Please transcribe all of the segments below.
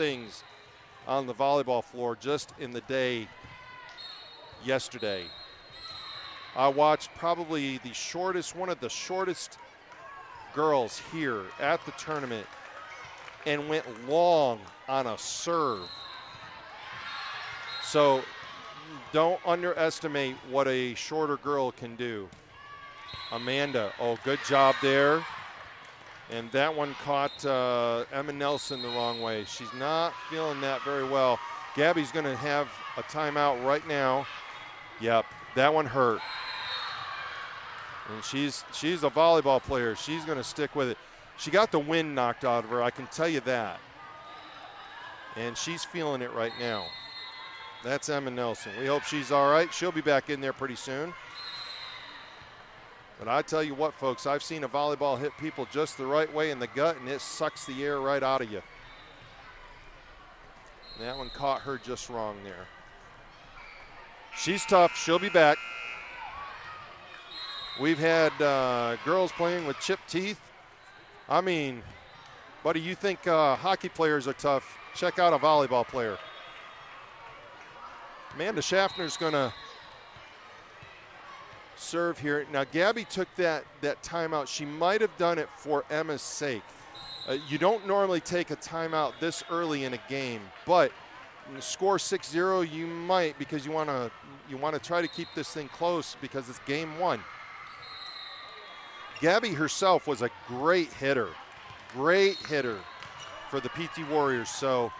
things on the volleyball floor just in the day yesterday. I watched probably one of the shortest girls here at the tournament and went long on a serve. So don't underestimate what a shorter girl can do. Amanda, good job there. And that one caught Emma Nelson the wrong way. She's not feeling that very well. Gabby's going to have a timeout right now. Yep, that one hurt. And she's a volleyball player. She's going to stick with it. She got the wind knocked out of her, I can tell you that. And she's feeling it right now. That's Emma Nelson. We hope she's all right. She'll be back in there pretty soon. But I tell you what, folks, I've seen a volleyball hit people just the right way in the gut, and it sucks the air right out of you. And that one caught her just wrong there. She's tough. She'll be back. We've had girls playing with chipped teeth. I mean, buddy, you think hockey players are tough? Check out a volleyball player. Amanda Schaffner's going to serve here. Now, Gabby took that timeout. She might have done it for Emma's sake. You don't normally take a timeout this early in a game, but score 6-0, you might, because you want to try to keep this thing close because it's game one. Gabby herself was a great hitter for the PT Warriors, so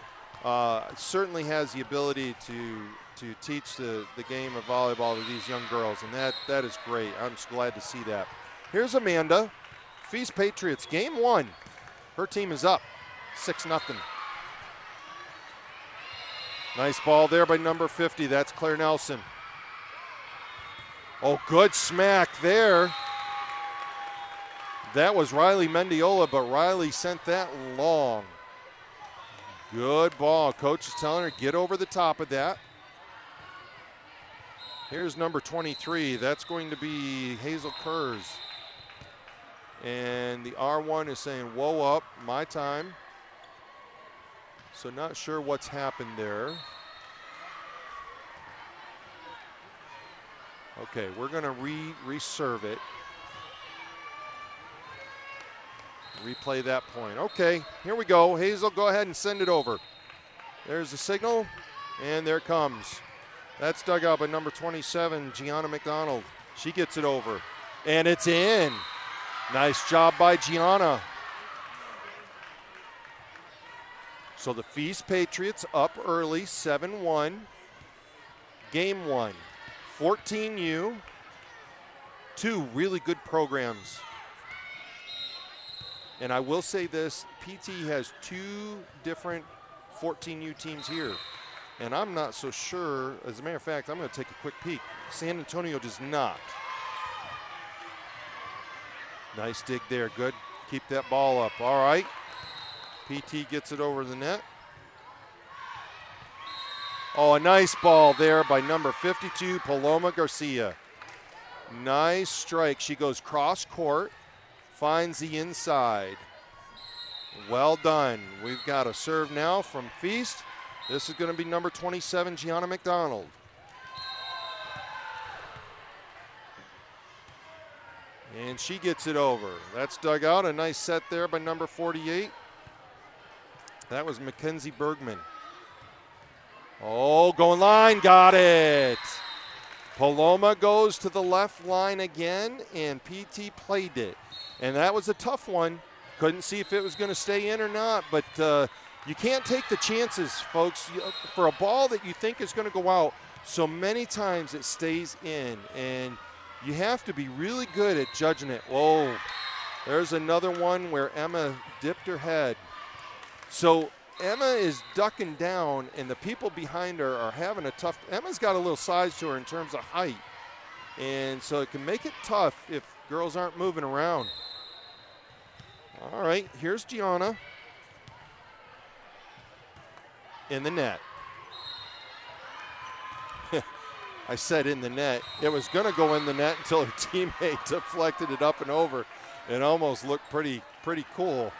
certainly has the ability to teach the game of volleyball to these young girls, and that is great. I'm just glad to see that. Here's Amanda. Feast Patriots, game one. Her team is up 6-0. Nice ball there by number 50. That's Claire Nelson. Oh, good smack there. That was Riley Mendiola, but Riley sent that long. Good ball. Coach is telling her, get over the top of that. Here's number 23. That's going to be Hazel Kurz. And the R1 is saying, whoa up, my time. So not sure what's happened there. Okay, we're going to reserve it. Replay that point. Okay, here we go. Hazel, go ahead and send it over. There's the signal, and there it comes. That's dug out by number 27, Gianna McDonald. She gets it over, and it's in. Nice job by Gianna. So the Feast Patriots up early, 7-1. Game one, 14U. Two really good programs. And I will say this, PT has two different 14U teams here. And I'm not so sure, as a matter of fact, I'm going to take a quick peek. San Antonio does not. Nice dig there, good. Keep that ball up, all right. PT gets it over the net. Oh, a nice ball there by number 52, Paloma Garcia. Nice strike, she goes cross court. Finds the inside. Well done. We've got a serve now from Feast. This is going to be number 27, Gianna McDonald. And she gets it over. That's dug out. A nice set there by number 48. That was Mackenzie Bergman. Oh, going line. Got it. Paloma goes to the left line again, and PT played it. And that was a tough one. Couldn't see if it was going to stay in or not, but you can't take the chances, folks. For a ball that you think is going to go out, so many times it stays in, and you have to be really good at judging it. Whoa, there's another one where Emma dipped her head. So Emma is ducking down, and the people behind her are having a tough. Emma's got a little size to her in terms of height, and so it can make it tough if girls aren't moving around. All right, here's Gianna in the net. I said in the net. It was going to go in the net until her teammate deflected it up and over. It almost looked pretty cool.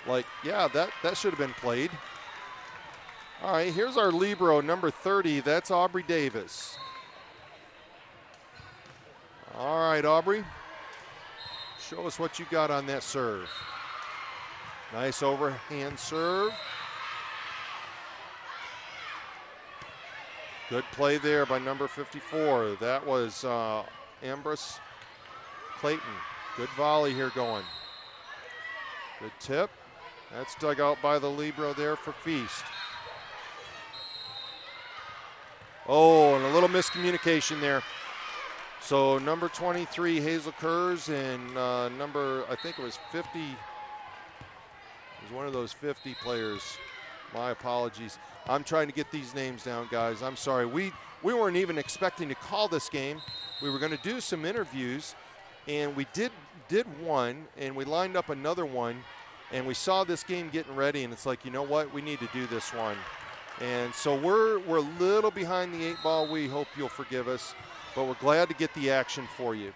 Like, yeah, that should have been played. All right, here's our libero, number 30. That's Aubrey Davis. All right, Aubrey. Show us what you got on that serve. Nice overhand serve. Good play there by number 54. That was Ambrose Clayton. Good volley here going. Good tip. That's dug out by the libero there for Feast. Oh, and a little miscommunication there. So number 23, Hazel Kurz, and number, I think it was 50, it was one of those 50 players. My apologies. I'm trying to get these names down, guys. I'm sorry. We weren't even expecting to call this game. We were going to do some interviews, and we did one, and we lined up another one, and we saw this game getting ready, and it's like, you know what? We need to do this one. And so we're a little behind the 8 ball. We hope you'll forgive us, but we're glad to get the action for you.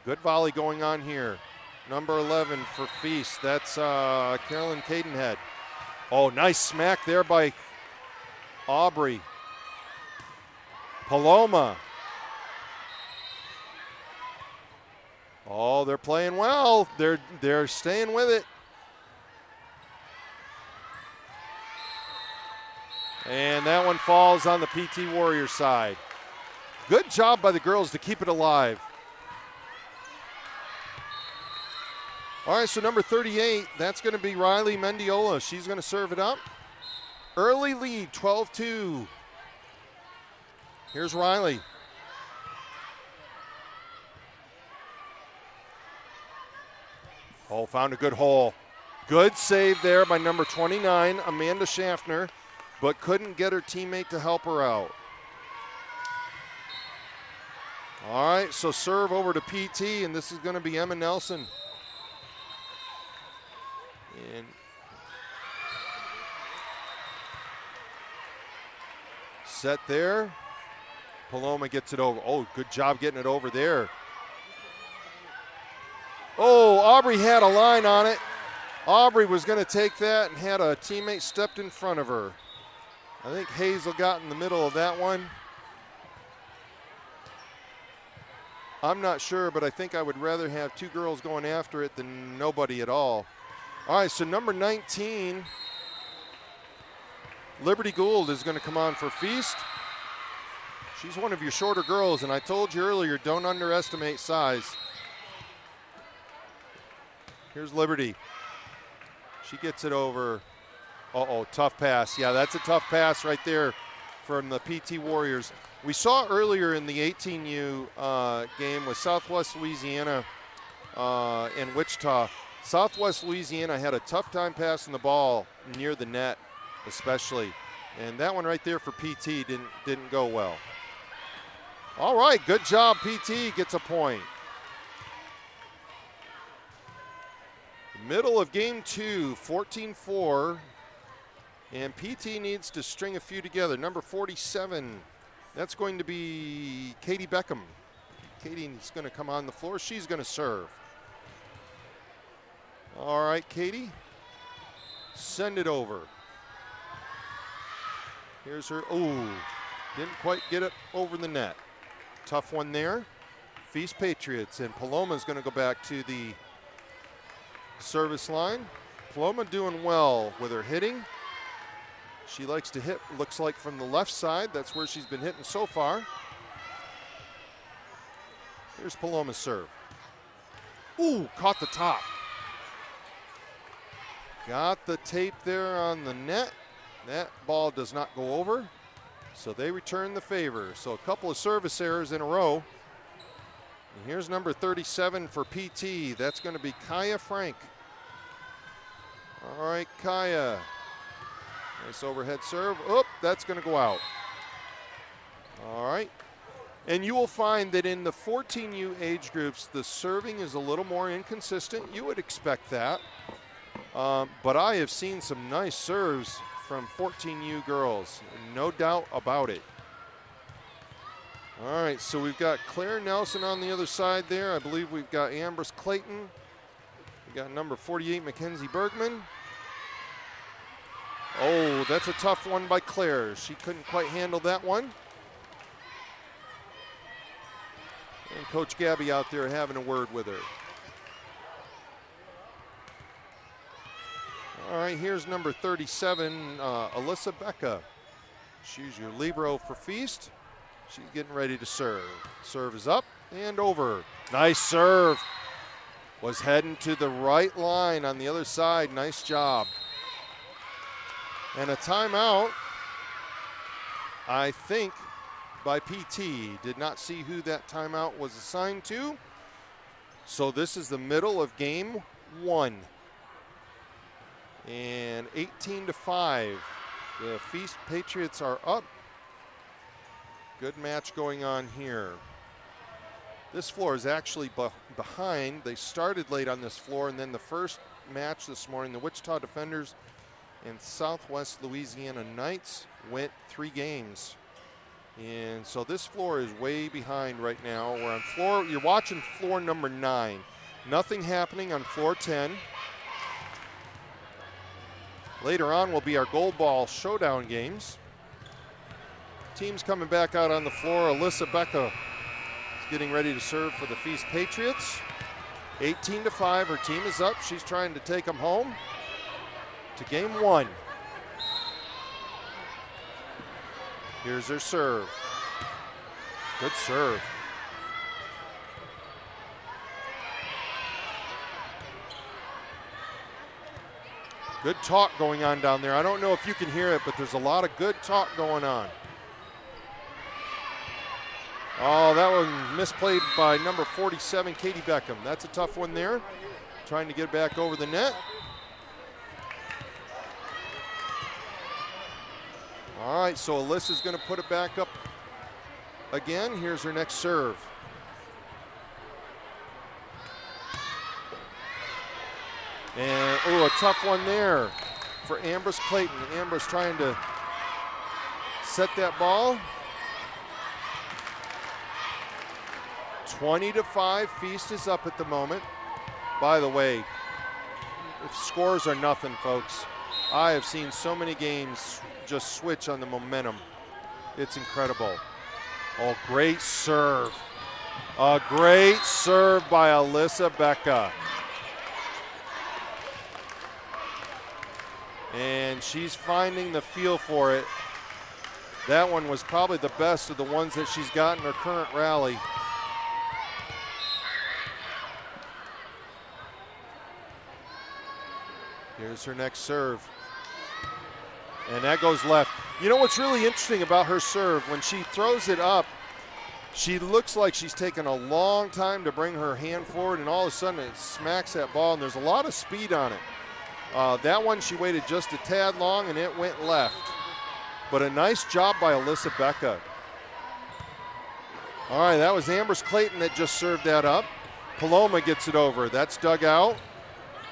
Good volley going on here. Number 11 for Feast. That's Carolyn Cadenhead. Oh, nice smack there by Aubrey. Paloma. Oh, they're playing well. They're staying with it. And that one falls on the PT Warriors side. Good job by the girls to keep it alive. All right, so number 38, that's going to be Riley Mendiola. She's going to serve it up. Early lead, 12-2. Here's Riley. Oh, found a good hole. Good save there by number 29, Amanda Schaffner, but couldn't get her teammate to help her out. All right, so serve over to PT, and this is going to be Emma Nelson. And set there. Paloma gets it over. Oh, good job getting it over there. Oh, Aubrey had a line on it. Aubrey was going to take that and had a teammate stepped in front of her. I think Hazel got in the middle of that one. I'm not sure, but I think I would rather have 2 girls going after it than nobody at all. All right, so number 19, Liberty Gould is going to come on for Feast. She's one of your shorter girls, and I told you earlier, don't underestimate size. Here's Liberty. She gets it over. Uh-oh, tough pass. Yeah, that's a tough pass right there from the PT Warriors. We saw earlier in the 18U game with Southwest Louisiana and Wichita, Southwest Louisiana had a tough time passing the ball near the net, especially. And that one right there for PT didn't go well. All right, good job, PT gets a point. Middle of game 2, 14-4. And PT needs to string a few together. Number 47, that's going to be Katie Beckham. Katie's going to come on the floor. She's going to serve. All right, Katie, send it over. Here's her. Ooh, didn't quite get it over the net. Tough one there. Feast Patriots, and Paloma's going to go back to the service line. Paloma doing well with her hitting. She likes to hit, looks like from the left side. That's where she's been hitting so far. Here's Paloma's serve. Ooh, caught the top. Got the tape there on the net. That ball does not go over, so they return the favor. So a couple of service errors in a row. And here's number 37 for PT. That's going to be Kaya Frank. All right, Kaya. Nice overhead serve. Oop, that's going to go out. All right. And you will find that in the 14U age groups, the serving is a little more inconsistent. You would expect that. But I have seen some nice serves from 14U girls, no doubt about it. All right, so we've got Claire Nelson on the other side there. I believe we've got Ambrose Clayton. We got number 48, Mackenzie Bergman. Oh, that's a tough one by Claire. She couldn't quite handle that one. And Coach Gabby out there having a word with her. All right, here's number 37, Alyssa Becca. She's your libero for Feast. She's getting ready to serve. Serve is up and over. Nice serve. Was heading to the right line on the other side. Nice job. And a timeout, I think, by PT. Did not see who that timeout was assigned to. So this is the middle of game 1. And 18-5. The Feast Patriots are up. Good match going on here. This floor is actually behind. They started late on this floor, and then the first match this morning, the Wichita Defenders and Southwest Louisiana Knights went 3 games. And so this floor is way behind right now. We're on floor, you're watching floor number 9. Nothing happening on floor 10. Later on will be our gold ball showdown games. Teams coming back out on the floor. Alyssa Becca is getting ready to serve for the Feast Patriots. 18-5, her team is up. She's trying to take them home to game 1. Here's her serve. Good serve. Good talk going on down there. I don't know if you can hear it, but there's a lot of good talk going on. Oh, that one misplayed by number 47, Katie Beckham. That's a tough one there. Trying to get back over the net. All right, so Alyssa's going to put it back up again. Here's her next serve. And, oh, a tough one there for Ambrose Clayton. Ambrose trying to set that ball. 20-5, Feast is up at the moment. By the way, if scores are nothing, folks, I have seen so many games just switch on the momentum. It's incredible. Oh, great serve. A great serve by Alyssa Becca. And she's finding the feel for it. That one was probably the best of the ones that she's got in her current rally. Here's her next serve. And that goes left. You know what's really interesting about her serve? When she throws it up, she looks like she's taken a long time to bring her hand forward, and all of a sudden it smacks that ball, and there's a lot of speed on it. That one she waited just a tad long, and it went left. But a nice job by Alyssa Becca. All right, that was Ambrose Clayton that just served that up. Paloma gets it over. That's dug out.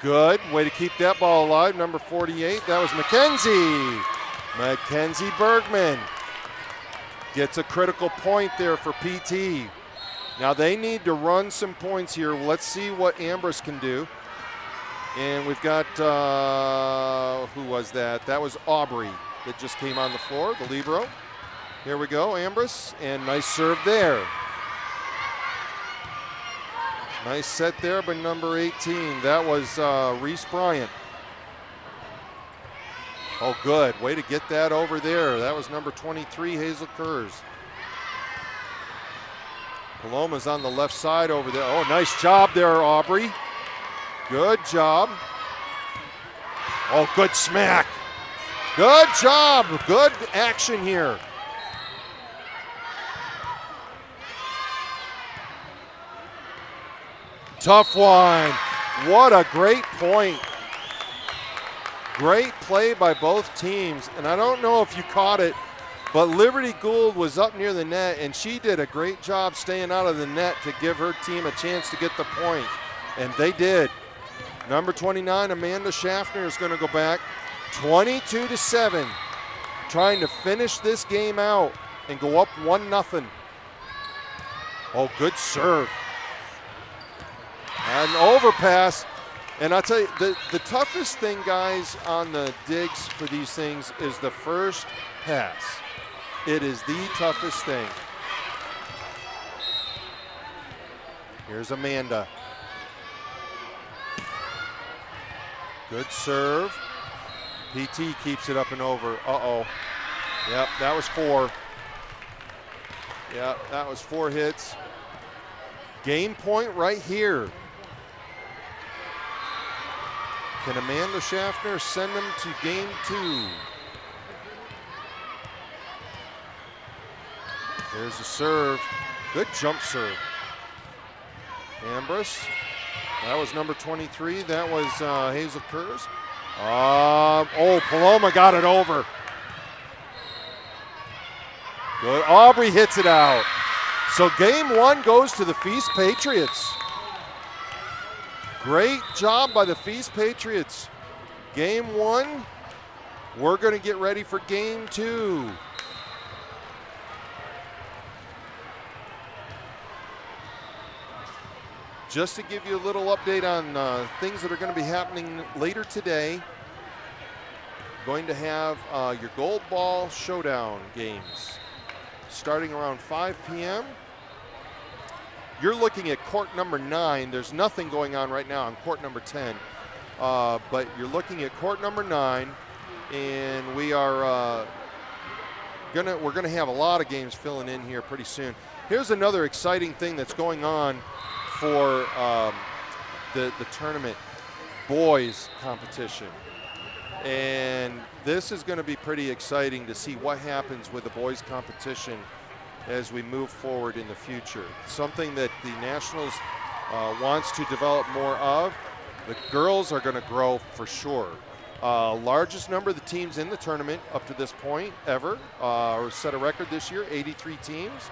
Good. Way to keep that ball alive. Number 48. That was Mackenzie. Mackenzie Bergman gets a critical point there for PT. Now they need to run some points here. Let's see what Ambrose can do. And we've got, who was that? That was Aubrey that just came on the floor, the libero. Here we go, Ambrose, and nice serve there. Nice set there by number 18. That was Reese Bryant. Oh, good. Way to get that over there. That was number 23, Hazel Kurz. Paloma's on the left side over there. Oh, nice job there, Aubrey. Good job. Oh, good smack. Good job. Good action here. Tough one. What a great point. Great play by both teams. And I don't know if you caught it, but Liberty Gould was up near the net, and she did a great job staying out of the net to give her team a chance to get the point. And they did. Number 29, Amanda Schaffner, is going to go back 22-7, trying to finish this game out and go up 1-0. Oh, good serve. And an overpass. And I'll tell you, the toughest thing, guys, on the digs for these things is the first pass. It is the toughest thing. Here's Amanda. Good serve. PT keeps it up and over. Uh-oh. Yep, that was 4. Yep, that was 4 hits. Game point right here. Can Amanda Schaffner send them to game 2? There's a serve. Good jump serve. Ambrose. That was number 23. That was Hazel Kurz. Paloma got it over. Good. Aubrey hits it out. So game 1 goes to the Feast Patriots. Great job by the Feast Patriots. Game 1, we're going to get ready for game 2. Just to give you a little update on things that are going to be happening later today, going to have your Gold Ball Showdown games starting around 5 p.m. You're looking at court number 9. There's nothing going on right now on court number 10, but you're looking at court number 9, and we're gonna have a lot of games filling in here pretty soon. Here's another exciting thing that's going on for the tournament, boys competition. And this is going to be pretty exciting to see what happens with the boys competition as we move forward in the future. Something that the Nationals wants to develop more of. The girls are going to grow for sure. Largest number of the teams in the tournament up to this point ever, or set a record this year, 83 teams.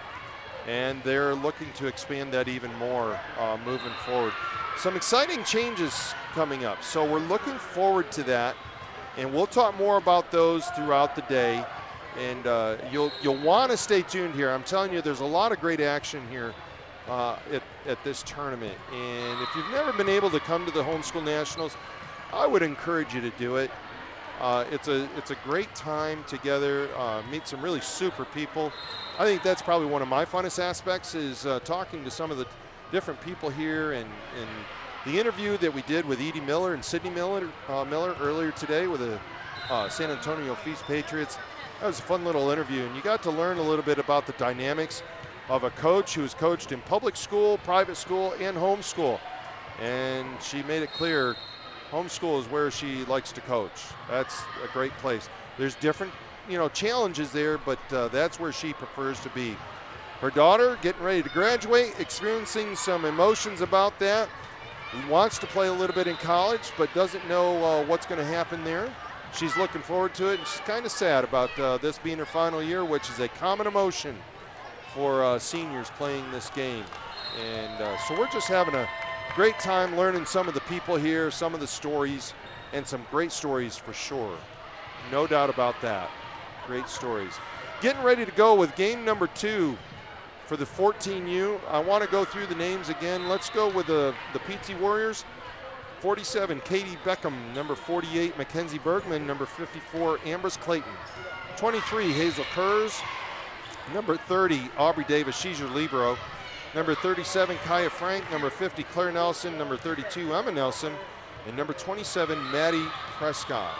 And they're looking to expand that even more moving forward. Some exciting changes coming up, so we're looking forward to that, and we'll talk more about those throughout the day. And you'll want to stay tuned here. I'm telling you, there's a lot of great action here at this tournament. And if you've never been able to come to the Homeschool Nationals, I would encourage you to do it. It's a great time together, meet some really super people. I think that's probably one of my funnest aspects is talking to some of the different people here, and the interview that we did with Edie Miller and Sydney Miller earlier today with the San Antonio Feast Patriots. That was a fun little interview, and you got to learn a little bit about the dynamics of a coach who's coached in public school, private school, and homeschool. And she made it clear homeschool is where she likes to coach. That's a great place. There's different, challenges there, but that's where she prefers to be. Her daughter getting ready to graduate, experiencing some emotions about that. Wants to play a little bit in college, but doesn't know what's going to happen there. She's looking forward to it, and she's kind of sad about this being her final year, which is a common emotion for seniors playing this game. And so we're just having a great time learning some of the people here, some of the stories, and some great stories for sure. No doubt about that. Great stories. Getting ready to go with game number 2 for the 14U. I want to go through the names again. Let's go with the PT Warriors. 47, Katie Beckham. Number 48, Mackenzie Bergman. Number 54, Ambrose Clayton. 23, Hazel Kurz. Number 30, Aubrey Davis. She's your libero. Number 37, Kaya Frank. Number 50, Claire Nelson. Number 32, Emma Nelson. And number 27, Maddie Prescott.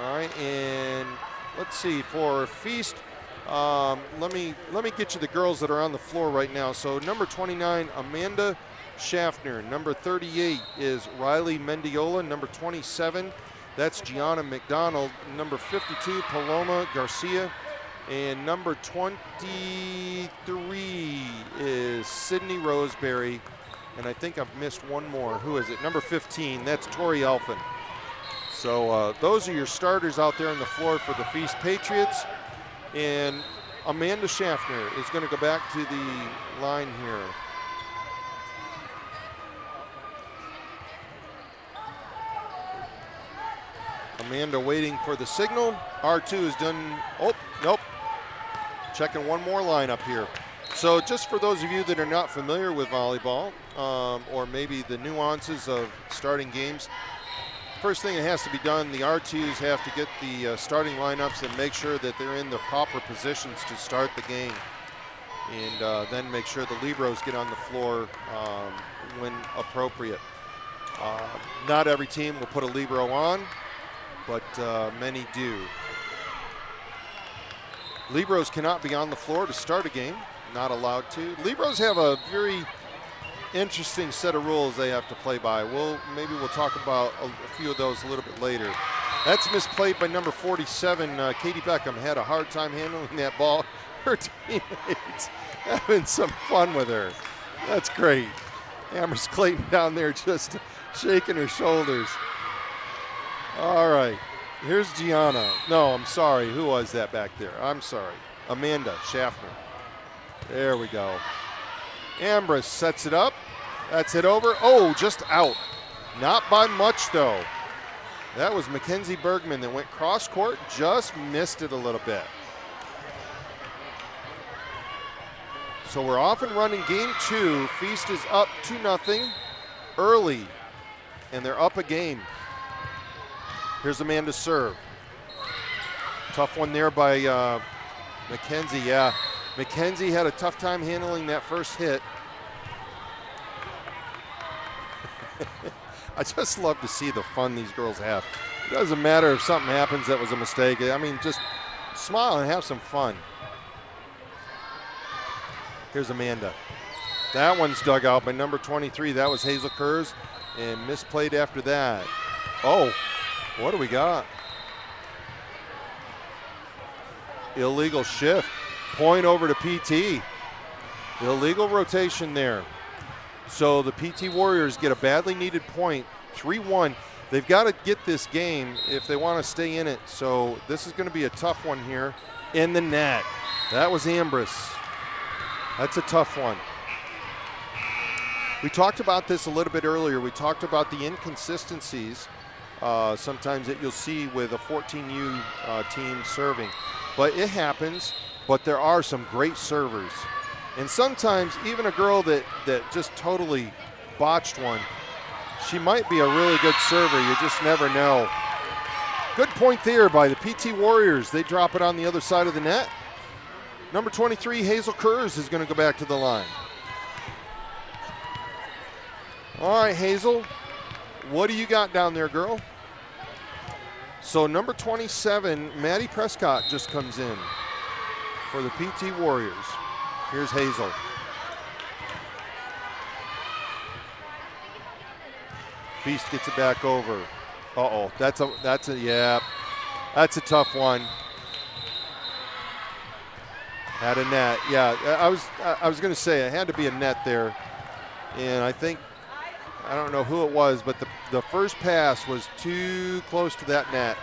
All right, and let's see, for Feast, let me get you the girls that are on the floor right now. So number 29, Amanda Schaffner. Number 38 is Riley Mendiola. Number 27, that's Gianna McDonald. Number 52, Paloma Garcia. And number 23 is Sydney Roseberry. And I think I've missed one more. Who is it? Number 15, that's Tori Elfin. So those are your starters out there on the floor for the Feast Patriots. And Amanda Schaffner is going to go back to the line here. Amanda waiting for the signal. R2 is done. Oh, nope. Checking one more lineup here. So just for those of you that are not familiar with volleyball, or maybe the nuances of starting games, first thing that has to be done, the R2s have to get the starting lineups and make sure that they're in the proper positions to start the game. And then make sure the liberos get on the floor when appropriate. Not every team will put a libero on, but many do. Liberos cannot be on the floor to start a game, not allowed to. Liberos have a very interesting set of rules they have to play by. Maybe we'll talk about a few of those a little bit later. That's misplayed by number 47. Katie Beckham had a hard time handling that ball. Her teammates having some fun with her. That's great. Amherst Clayton down there just shaking her shoulders. All right, here's Gianna. No, I'm sorry. Who was that back there? I'm sorry. Amanda Schaffner. There we go. Ambrose sets it up. That's it over. Oh, just out. Not by much, though. That was Mackenzie Bergman that went cross court, just missed it a little bit. So we're off and running game 2. Feast is up 2-0 early, and they're up a game. Here's Amanda's serve. Tough one there by Mackenzie. Yeah, Mackenzie had a tough time handling that first hit. I just love to see the fun these girls have. It doesn't matter if something happens that was a mistake. I mean, just smile and have some fun. Here's Amanda. That one's dug out by number 23. That was Hazel Kurz, and misplayed after that. Oh, what do we got? Illegal shift. Point over to PT. Illegal rotation there. So the PT Warriors get a badly needed point, 3-1. They've got to get this game if they want to stay in it. So this is going to be a tough one here. In the net. That was Ambrose. That's a tough one. We talked about this a little bit earlier. We talked about the inconsistencies sometimes that you'll see with a 14U team serving. But it happens, but there are some great servers. And sometimes even a girl that just totally botched one, she might be a really good server. You just never know. Good point there by the PT Warriors. They drop it on the other side of the net. Number 23, Hazel Kurz, is going to go back to the line. All right, Hazel, what do you got down there, girl? So number 27, Maddie Prescott, just comes in for the PT Warriors. Here's Hazel. Feast gets it back over. Uh-oh, that's a tough one. Had a net, yeah. I was going to say it had to be a net there, and I don't know who it was, but the first pass was too close to that net.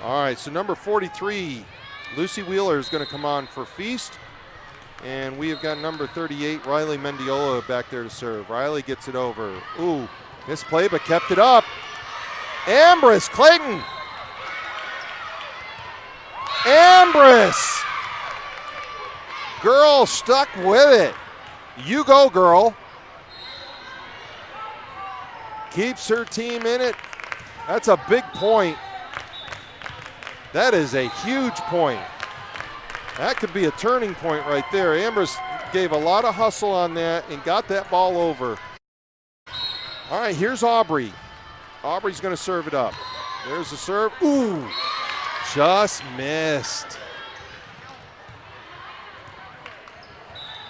All right, so number 43, Lucy Wheeler, is going to come on for Feast, and we have got number 38, Riley Mendiola, back there to serve. Riley gets it over. Ooh, misplay, but kept it up. Ambrose Clayton. Ambrose. Girl stuck with it. You go, girl. Keeps her team in it. That's a big point. That is a huge point. That could be a turning point right there. Ambrose gave a lot of hustle on that and got that ball over. All right, here's Aubrey. Aubrey's going to serve it up. There's the serve. Ooh, just missed.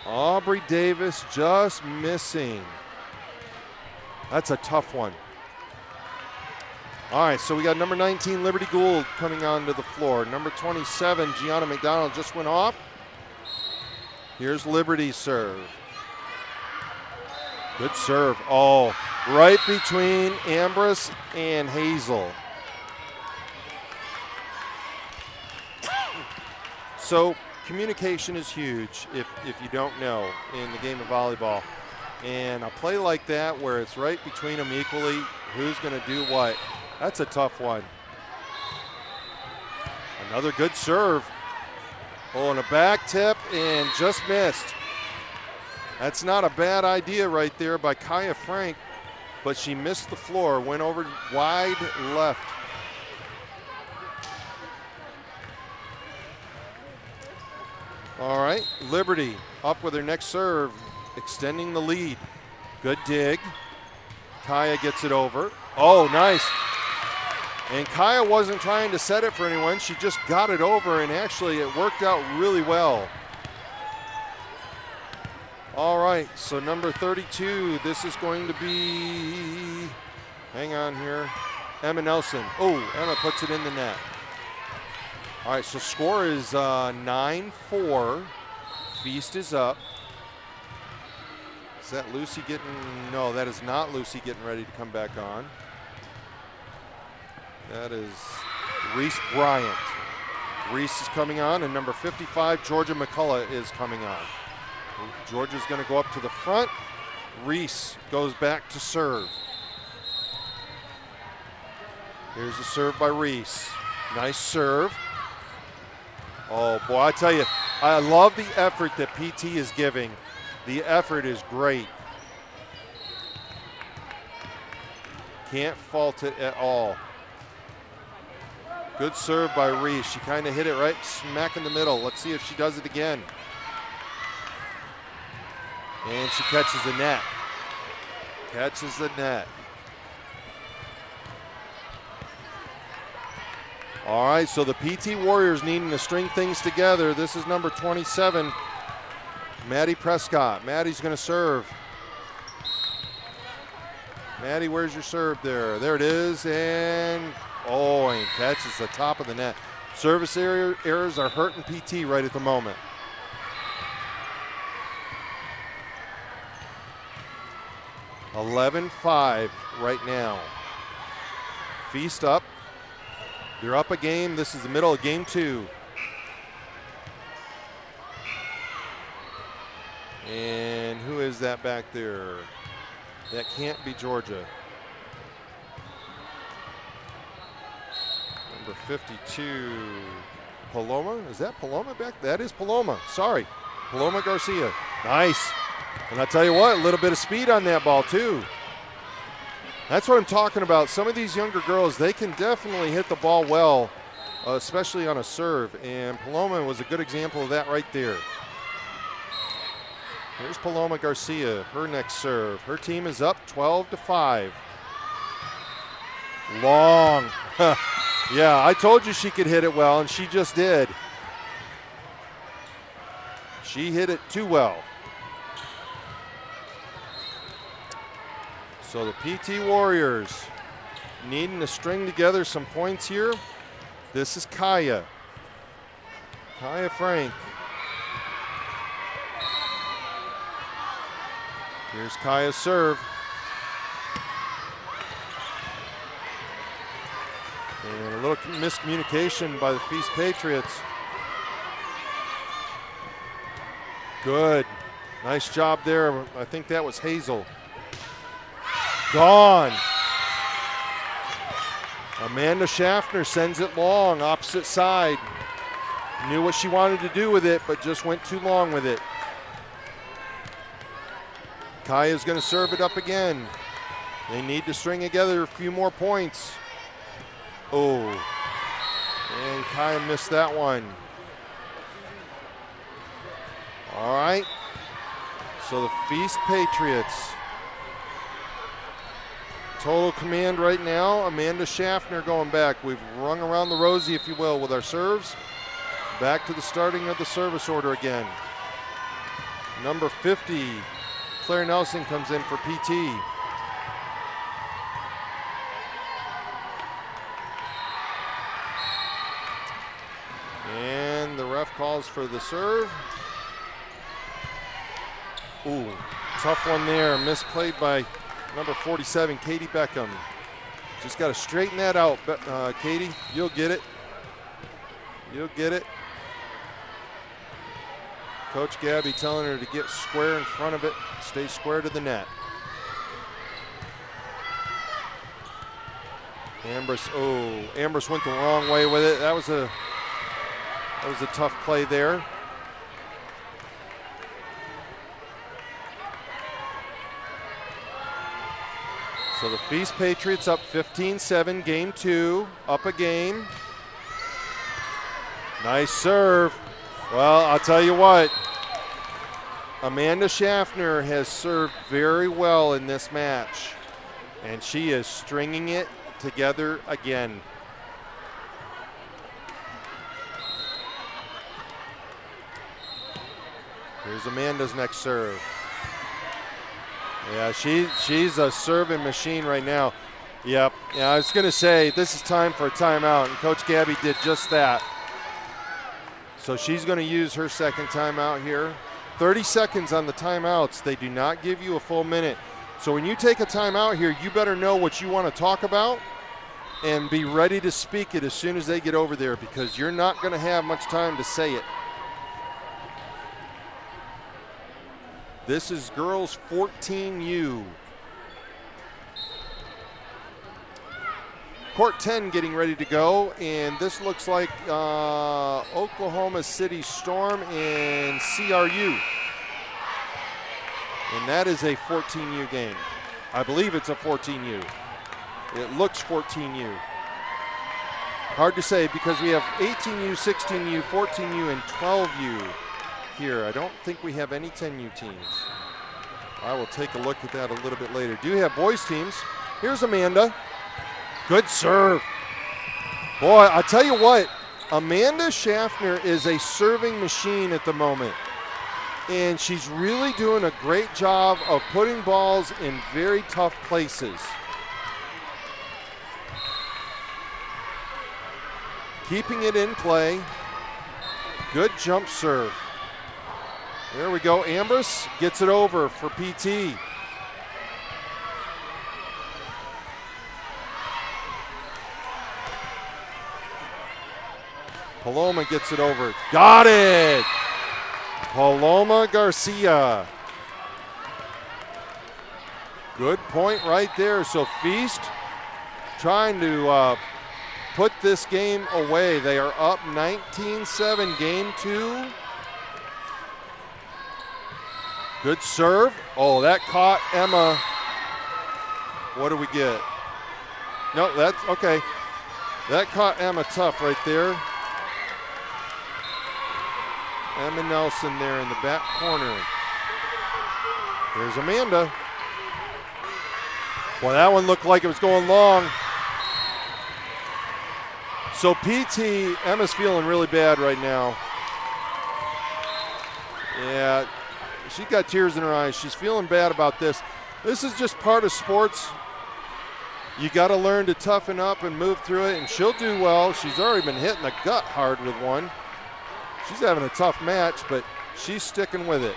Aubrey Davis just missing. That's a tough one. All right, so we got number 19, Liberty Gould, coming onto the floor. Number 27, Gianna McDonald, just went off. Here's Liberty's serve. Good serve. Oh, right between Ambrose and Hazel. So communication is huge if you don't know in the game of volleyball. And a play like that where it's right between them equally, who's going to do what, that's a tough one. Another good serve. Oh, and a back tip and just missed. That's not a bad idea right there by Kaya Frank, but she missed the floor, went over wide left. All right, Liberty up with her next serve, extending the lead. Good dig. Kaya gets it over. Oh, nice. And Kaya wasn't trying to set it for anyone. She just got it over, and actually it worked out really well. All right, so number 32, this is going to be, hang on here, Emma Nelson. Oh, Emma puts it in the net. All right, so score is 9-4. Feast is up. Is that Lucy getting, no, that is not Lucy getting ready to come back on. That is Reese Bryant. Reese is coming on, and number 55, Georgia McCullough, is coming on. Georgia's going to go up to the front. Reese goes back to serve. Here's a serve by Reese. Nice serve. Oh, boy, I tell you, I love the effort that PT is giving. The effort is great. Can't fault it at all. Good serve by Reese. She kind of hit it right smack in the middle. Let's see if she does it again. And she catches the net. Catches the net. All right, so the PT Warriors needing to string things together. This is number 27, Maddie Prescott. Maddie's going to serve. Maddie, where's your serve there? There it is, and oh, and catches the top of the net. Service errors are hurting PT right at the moment. (11-5) right now. Feast up. They're up a game. This is the middle of game 2. And who is that back there? That can't be Georgia. Number 52, Paloma. Is that Paloma back? That is Paloma. Sorry. Paloma Garcia. Nice. And I'll tell you what, a little bit of speed on that ball too. That's what I'm talking about. Some of these younger girls, they can definitely hit the ball well, especially on a serve. And Paloma was a good example of that right there. Here's Paloma Garcia, her next serve. Her team is up 12-5. Long. Yeah, I told you she could hit it well, and she just did. She hit it too well. So the PT Warriors needing to string together some points here. This is Kaya. Kaya Frank. Here's Kaya's serve. And a little miscommunication by the Feast Patriots. Good. Nice job there. I think that was Hazel. Gone. Amanda Schaffner sends it long, opposite side. Knew what she wanted to do with it, but just went too long with it. Kaya's going to serve it up again. They need to string together a few more points. Oh, and Kaya missed that one. All right, so the Feast Patriots. Total command right now, Amanda Schaffner going back. We've rung around the rosy, if you will, with our serves. Back to the starting of the service order again. Number 50, Claire Nelson comes in for PT. And the ref calls for the serve. Ooh, tough one there, misplayed by number 47, Katie Beckham. Just got to straighten that out, Katie. You'll get it. You'll get it. Coach Gabby telling her to get square in front of it, stay square to the net. Ambrose, oh, Ambrose went the wrong way with it. That was a That was a tough play there. So the Feast Patriots up 15-7, game 2, up a game. Nice serve. Well, I'll tell you what, Amanda Schaffner has served very well in this match, and she is stringing it together again. Here's Amanda's next serve. Yeah, she's a serving machine right now. Yep, yeah, I was gonna say this is time for a timeout, and Coach Gabby did just that. So she's gonna use her second timeout here. 30 seconds on the timeouts. They do not give you a full minute. So when you take a timeout here, you better know what you want to talk about and be ready to speak it as soon as they get over there, because you're not gonna have much time to say it. This is girls 14U. Court 10 getting ready to go, and this looks like Oklahoma City Storm and CRU. And that is a 14U game. I believe it's a 14U. It looks 14U. Hard to say because we have 18U, 16U, 14U, and 12U here. I don't think we have any 10U teams. I will take a look at that a little bit later. Do have boys teams. Here's Amanda. Good serve. Boy, I tell you what, Amanda Schaffner is a serving machine at the moment. And she's really doing a great job of putting balls in very tough places. Keeping it in play. Good jump serve. There we go. Ambrose gets it over for PT. Paloma gets it over. Got it! Paloma Garcia. Good point right there. So Feast trying to put this game away. They are up 19-7, game 2. Good serve. Oh, that caught Emma. What do we get? No, that's okay. That caught Emma tough right there. Emma Nelson there in the back corner. There's Amanda. Well, that one looked like it was going long. So PT, Emma's feeling really bad right now. Yeah, she got tears in her eyes. She's feeling bad about this. This is just part of sports. You got to learn to toughen up and move through it, and she'll do well. She's already been hitting the gut hard with one. She's having a tough match, but she's sticking with it.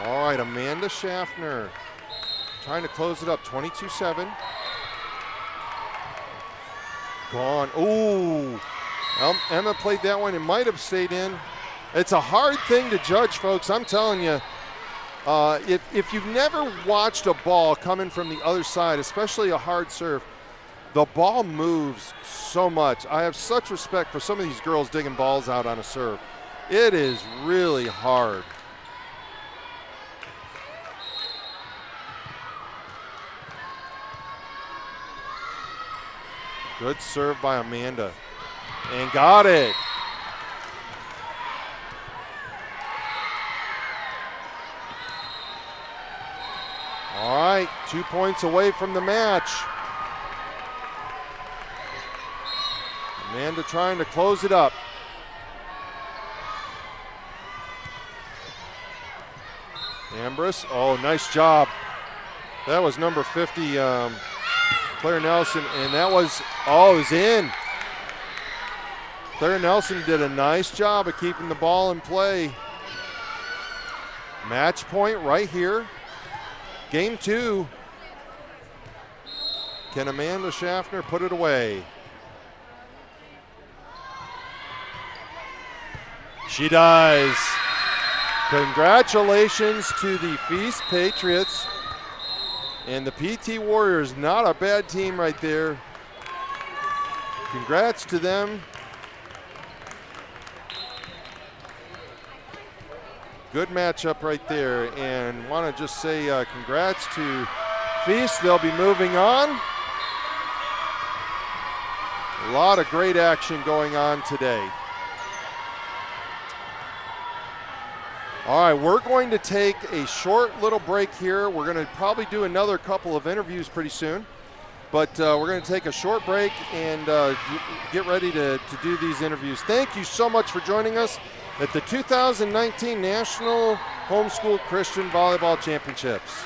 All right, Amanda Schaffner trying to close it up, 22-7. Gone. Ooh. Emma played that one. It might have stayed in. It's a hard thing to judge, folks. I'm telling you. If you've never watched a ball coming from the other side, especially a hard serve, the ball moves so much. I have such respect for some of these girls digging balls out on a serve. It is really hard. Good serve by Amanda. And got it. All right, 2 points away from the match. Amanda trying to close it up. Ambrose, oh, nice job. That was number 50, Claire Nelson, and that was, oh, it was in. Claire Nelson did a nice job of keeping the ball in play. Match point right here. Game 2. Can Amanda Schaffner put it away? She does. Congratulations to the Feast Patriots and the PT Warriors. Not a bad team right there. Congrats to them. Good matchup right there. And want to just say congrats to Feast. They'll be moving on. A lot of great action going on today. All right, we're going to take a short little break here. We're going to probably do another couple of interviews pretty soon, but we're going to take a short break and get ready to do these interviews. Thank you so much for joining us at the 2019 National Homeschool Christian Volleyball Championships.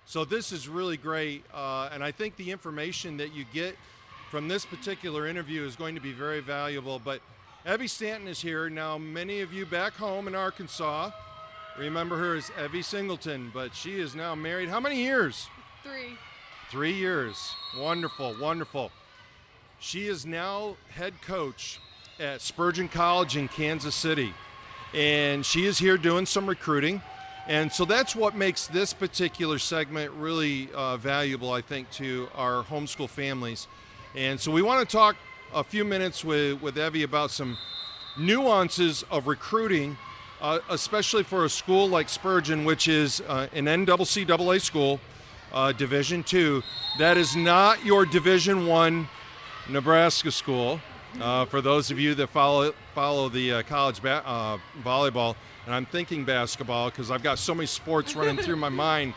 So this is really great, and I think the information that you get from this particular interview is going to be very valuable. But Evie Stanton is here. Now, many of you back home in Arkansas remember her as Evie Singleton, but she is now married. How many years? 3. 3 years. Wonderful, wonderful. She is now head coach at Spurgeon College in Kansas City, and she is here doing some recruiting. And so that's what makes this particular segment really valuable, I think, to our homeschool families. And so we want to talk a few minutes with Evie about some nuances of recruiting, especially for a school like Spurgeon, which is an NCAA school, Division II. That is not your Division I Nebraska school. For those of you that follow the college volleyball, and I'm thinking basketball because I've got so many sports running through my mind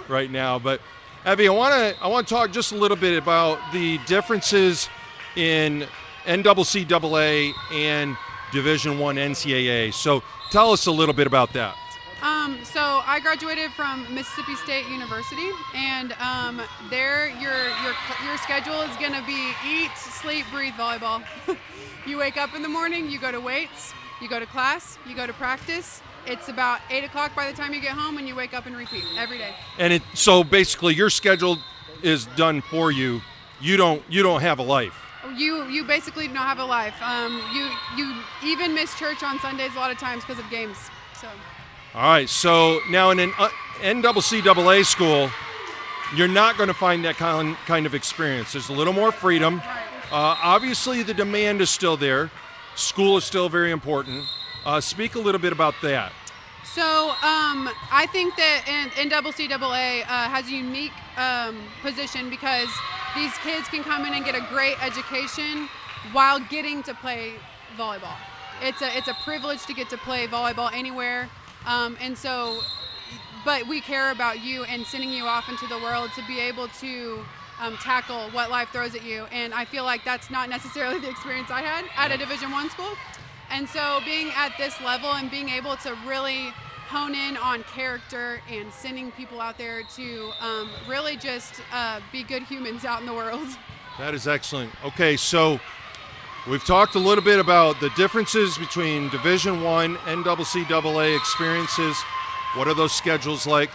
right now. But Evie, I want to talk just a little bit about the differences in NCAA and Division I NCAA. So tell us a little bit about that. So I graduated from Mississippi State University, and there your schedule is going to be eat, sleep, breathe volleyball. You wake up in the morning, you go to weights, you go to class, you go to practice. It's about 8 o'clock by the time you get home, and you wake up and repeat every day. And so basically your schedule is done for you. You don't have a life. You basically don't have a life. You even miss church on Sundays a lot of times because of games. So. All right, so now in an NCAA school, you're not going to find that kind of experience. There's a little more freedom. Right. Obviously, the demand is still there. School is still very important. Speak a little bit about that. So I think that NCAA has a unique position because these kids can come in and get a great education while getting to play volleyball. It's a privilege to get to play volleyball anywhere. But we care about you and sending you off into the world to be able to tackle what life throws at you. And I feel like that's not necessarily the experience I had at a Division I school. And so being at this level and being able to really hone in on character and sending people out there to really just be good humans out in the world. That is excellent. Okay, so we've talked a little bit about the differences between Division I, NCAA experiences. What are those schedules like?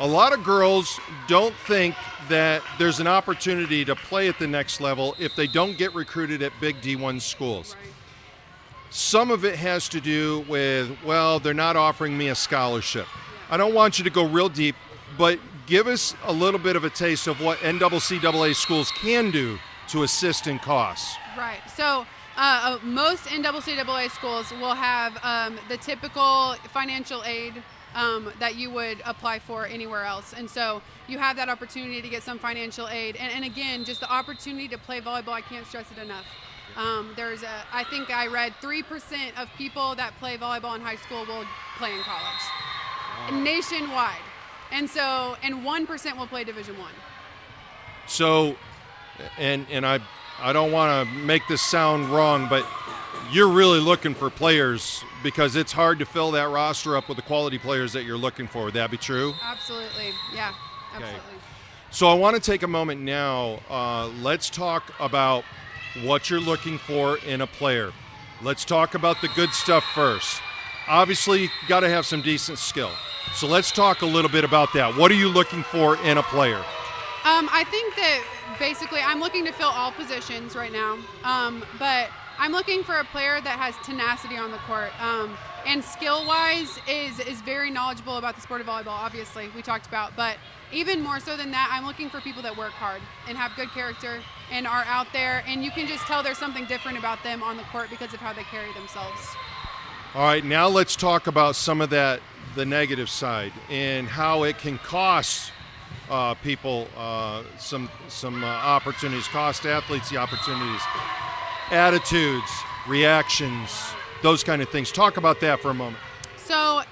A lot of girls don't think that there's an opportunity to play at the next level if they don't get recruited at big D1 schools. Right. Some of it has to do with, well, they're not offering me a scholarship. I don't want you to go real deep, but give us a little bit of a taste of what NCAA schools can do to assist in costs. Right. So most NCAA schools will have the typical financial aid that you would apply for anywhere else. And so you have that opportunity to get some financial aid. And again, just the opportunity to play volleyball, I can't stress it enough. I think I read 3% of people that play volleyball in high school will play in college, nationwide. And 1% will play Division I. So, and I don't want to make this sound wrong, but you're really looking for players because it's hard to fill that roster up with the quality players that you're looking for. Would that be true? Absolutely. Yeah, absolutely. Okay. So I want to take a moment now. Let's talk about what you're looking for in a player. Let's talk about the good stuff first. Obviously, you got to have some decent skill. So let's talk a little bit about that. What are you looking for in a player? I think that basically I'm looking to fill all positions right now, but I'm looking for a player that has tenacity on the court and skill-wise is very knowledgeable about the sport of volleyball, obviously, we talked about. But even more so than that, I'm looking for people that work hard and have good character and are out there, and you can just tell there's something different about them on the court because of how they carry themselves. All right, now let's talk about some of that, the negative side, and how it can cost people some opportunities, cost athletes the opportunities, attitudes, reactions, those kind of things. Talk about that for a moment. So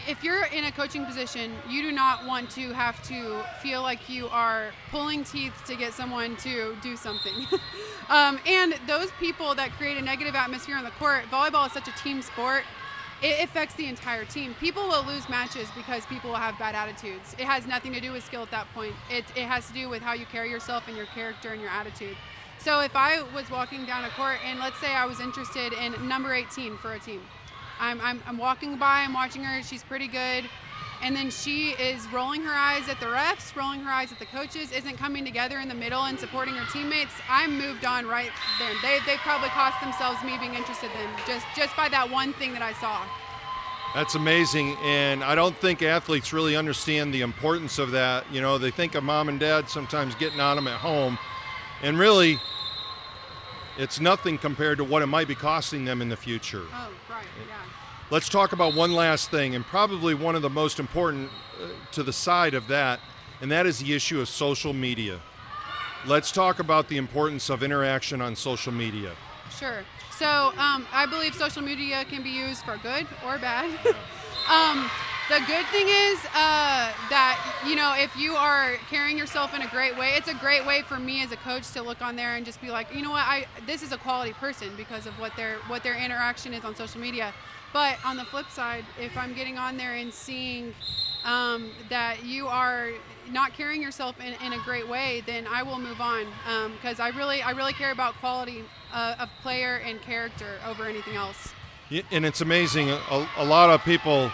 if you're in a coaching position, you do not want to have to feel like you are pulling teeth to get someone to do something. And those people that create a negative atmosphere on the court, volleyball is such a team sport. it affects the entire team. People will lose matches because people will have bad attitudes. It has nothing to do with skill at that point. It has to do with how you carry yourself and your character and your attitude. So if I was walking down a court and let's say I was interested in number 18 for a team, I'm walking by, I'm watching her, she's pretty good, and then she is rolling her eyes at the refs, rolling her eyes at the coaches, isn't coming together in the middle and supporting her teammates, I'm moved on right there. They probably cost themselves me being interested in them just by that one thing that I saw. That's amazing, and I don't think athletes really understand the importance of that. You know, they think of mom and dad sometimes getting on them at home, and really, it's nothing compared to what it might be costing them in the future. Oh, right, yeah. Let's talk about one last thing, and probably one of the most important to the side of that, and that is the issue of social media. Let's talk about the importance of interaction on social media. Sure. So I believe social media can be used for good or bad. The good thing is that, you know, if you are carrying yourself in a great way, it's a great way for me as a coach to look on there and just be like, you know what, this is a quality person because of what their interaction is on social media. But on the flip side, if I'm getting on there and seeing that you are not carrying yourself in a great way, then I will move on because I really care about quality of player and character over anything else. And it's amazing. A lot of people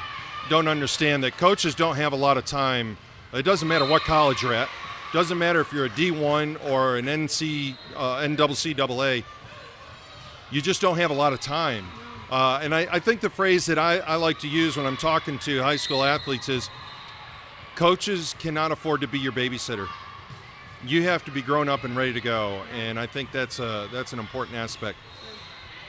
don't understand that coaches don't have a lot of time. It doesn't matter what college you're at. It doesn't matter if you're a D1 or an NCAA. You just don't have a lot of time. And I think the phrase that I like to use when I'm talking to high school athletes is coaches cannot afford to be your babysitter. You have to be grown up and ready to go, and I think that's an important aspect.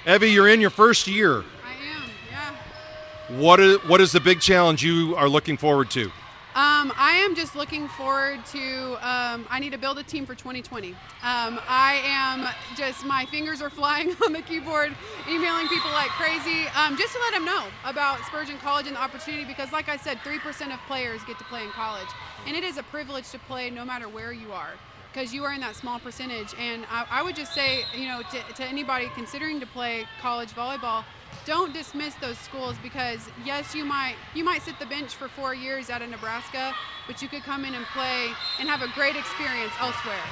Evie, you're in your first year. I am, yeah. What is the big challenge you are looking forward to? I am just looking forward to, I need to build a team for 2020. I am just, my fingers are flying on the keyboard, emailing people like crazy, just to let them know about Spurgeon College and the opportunity because like I said, 3% of players get to play in college. And it is a privilege to play no matter where you are because you are in that small percentage. And I would just say, you know, to anybody considering to play college volleyball, don't dismiss those schools because yes, you might sit the bench for 4 years out of Nebraska, but you could come in and play and have a great experience elsewhere.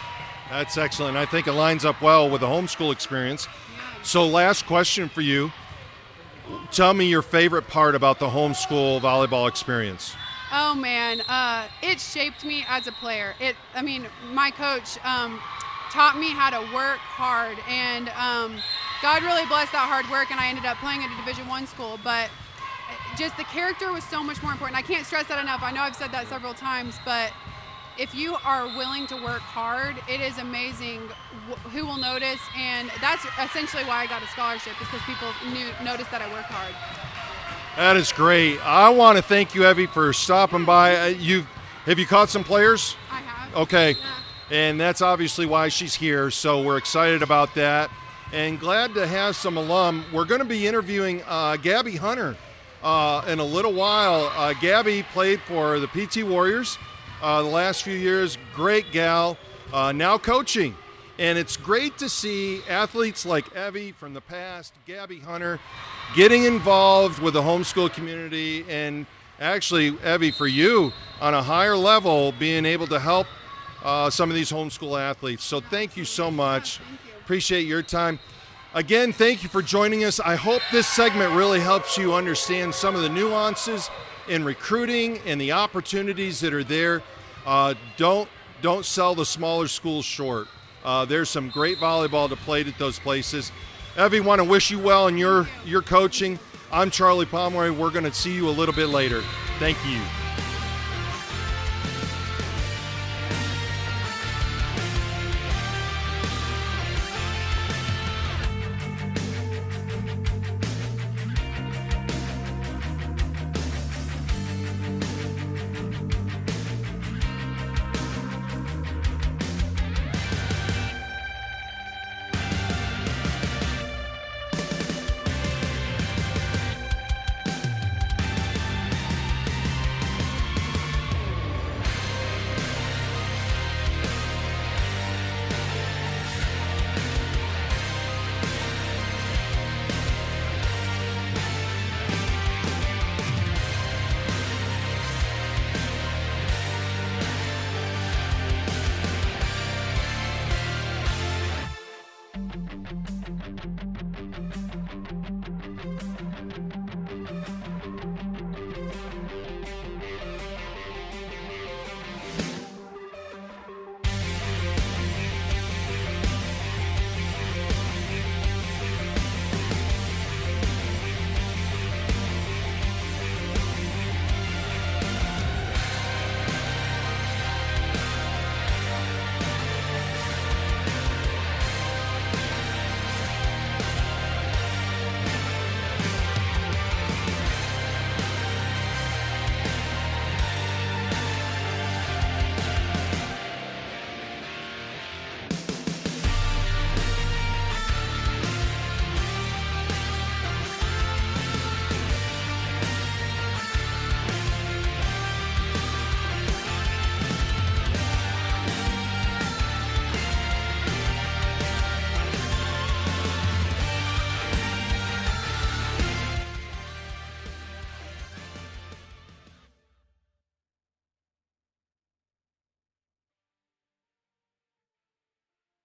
That's excellent. I think it lines up well with the homeschool experience. Yeah. So last question for you. Tell me your favorite part about the homeschool volleyball experience. Oh man, it shaped me as a player. My coach taught me how to work hard, and God really blessed that hard work, and I ended up playing at a Division I school, but just the character was so much more important. I can't stress that enough. I know I've said that several times, but if you are willing to work hard, it is amazing who will notice, and that's essentially why I got a scholarship, is because people noticed that I work hard. That is great. I want to thank you, Evie, for stopping by. Have you caught some players? I have. Okay. Yeah. And that's obviously why she's here, so we're excited about that. And glad to have some alum. We're going to be interviewing Gabby Hunter in a little while. Gabby played for the PT Warriors the last few years. Great gal, now coaching. And it's great to see athletes like Evie from the past, Gabby Hunter, getting involved with the homeschool community. And actually, Evie, for you, on a higher level, being able to help some of these homeschool athletes. So thank you so much. Thank you. Appreciate your time. Again, thank you for joining us. I hope this segment really helps you understand some of the nuances in recruiting and the opportunities that are there. Don't sell the smaller schools short. There's some great volleyball to play at those places. Evie, want to wish you well in your coaching. I'm Charlie Pomeroy. We're going to see you a little bit later. Thank you.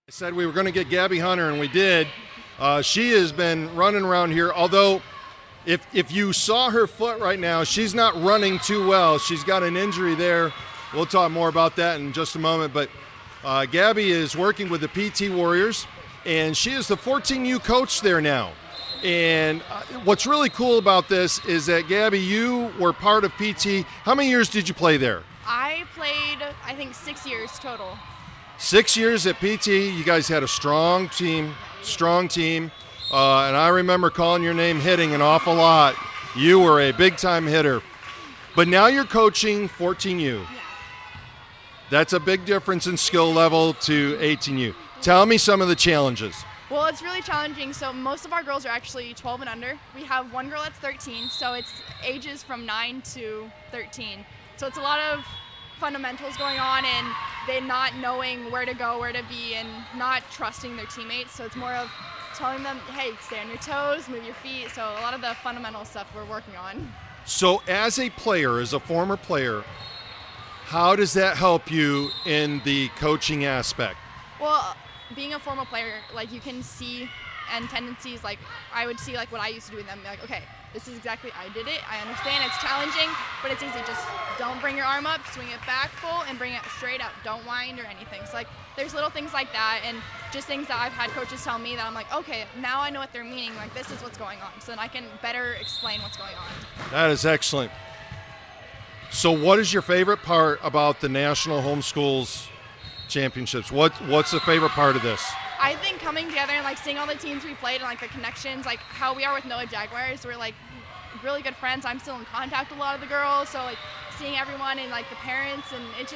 I said we were going to get Gabby Hunter, and we did. She has been running around here, although if you saw her foot right now, she's not running too well. She's got an injury there. We'll talk more about that in just a moment. But Gabby is working with the PT Warriors, and she is the 14U coach there now. And what's really cool about this is that, Gabby, you were part of PT. How many years did you play there? I played, I think, 6 years total. 6 years at PT. You guys had a strong team. And I remember calling your name hitting an awful lot. You were a big-time hitter. But now you're coaching 14U. Yeah. That's a big difference in skill level to 18U. Tell me some of the challenges. Well, it's really challenging. So most of our girls are actually 12 and under. We have one girl that's 13, so it's ages from 9 to 13. So it's a lot of fundamentals going on, and they not knowing where to go, where to be, and not trusting their teammates. So it's more of telling them, hey, stay on your toes, move your feet. So a lot of the fundamental stuff we're working on. So as a player, as a former player, how does that help you in the coaching aspect? Well, being a former player, like, you can see and tendencies, like I would see like what I used to do with them, like, okay, this is exactly, I did it, I understand it's challenging, but it's easy. Just don't bring your arm up, swing it back full, and bring it straight up. Don't wind or anything. So like there's little things like that, and just things that I've had coaches tell me that I'm like, okay, now I know what they're meaning, like this is what's going on, so then I can better explain what's going on. That is excellent. So what is your favorite part about the National Homeschools Championships? What's the favorite part of this? I think coming together and like seeing all the teams we played and like the connections, like how we are with Noah Jaguars, we're like really good friends. I'm still in contact with a lot of the girls, so like seeing everyone and like the parents, and it's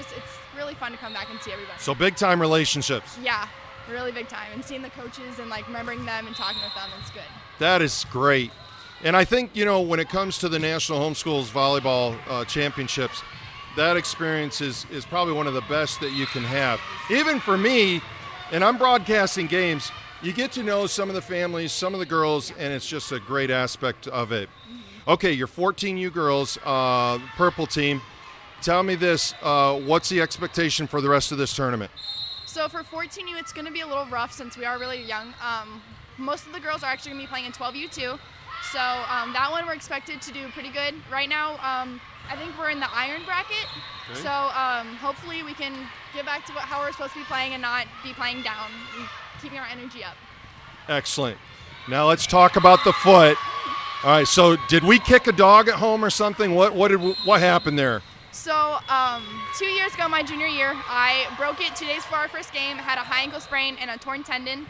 really fun to come back and see everybody. So big time relationships. Yeah, really big time, and seeing the coaches and like remembering them and talking with them, it's good. That is great. And I think, you know, when it comes to the National Homeschools Volleyball Championships, that experience is probably one of the best that you can have. Even for me, and I'm broadcasting games, you get to know some of the families, some of the girls, and it's just a great aspect of it. Okay, your 14U girls, purple team. Tell me this, what's the expectation for the rest of this tournament? So for 14U, it's going to be a little rough since we are really young. Most of the girls are actually going to be playing in 12U too. So that one we're expected to do pretty good. Right now, I think we're in the iron bracket. Okay. So hopefully we can get back to how we're supposed to be playing and not be playing down, and keeping our energy up. Excellent. Now let's talk about the foot. All right, so did we kick a dog at home or something? What happened there? So 2 years ago, my junior year, I broke it 2 days before our first game, had a high ankle sprain and a torn tendon.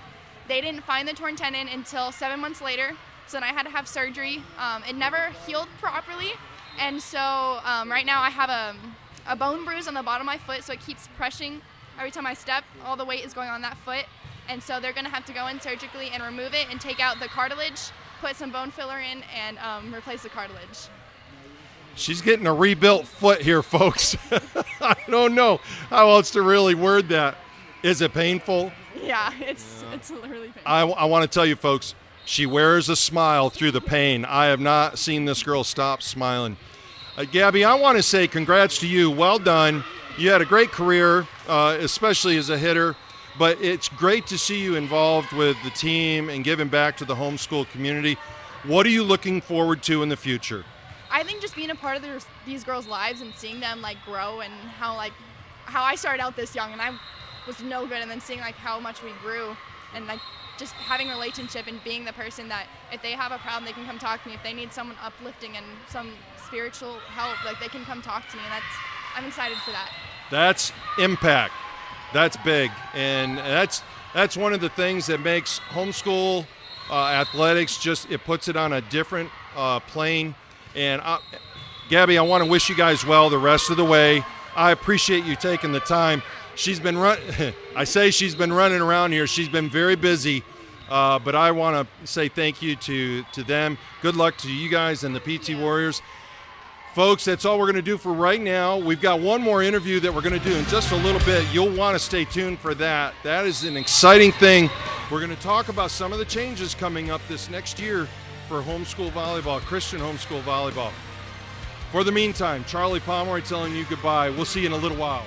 They didn't find the torn tendon until 7 months later, so then I had to have surgery. It never healed properly, and so right now I have a bone bruise on the bottom of my foot, so it keeps crushing every time I step. All the weight is going on that foot, and so they're going to have to go in surgically and remove it and take out the cartilage, put some bone filler in, and replace the cartilage. She's getting a rebuilt foot here, folks. I don't know how else to really word that. Is it painful? Yeah, it's really painful. I want to tell you, folks, she wears a smile through the pain. I have not seen this girl stop smiling. Gabby, I want to say congrats to you. Well done. You had a great career, especially as a hitter, but it's great to see you involved with the team and giving back to the homeschool community. What are you looking forward to in the future? I think just being a part of these girls' lives and seeing them like grow, and how I started out this young and I was no good, and then seeing like how much we grew, and like just having a relationship and being the person that if they have a problem they can come talk to me, if they need someone uplifting and some spiritual help, like they can come talk to me, and I'm excited for that. That's impact. That's big, and that's one of the things that makes homeschool athletics, it puts it on a different plane. And Gabby, I want to wish you guys well the rest of the way. I appreciate you taking the time. She's been she's been running around here. She's been very busy, but I want to say thank you to them. Good luck to you guys and the PT Warriors. Folks, that's all we're going to do for right now. We've got one more interview that we're going to do in just a little bit. You'll want to stay tuned for that. That is an exciting thing. We're going to talk about some of the changes coming up this next year for homeschool volleyball, Christian homeschool volleyball. For the meantime, Charlie Pomeroy telling you goodbye. We'll see you in a little while.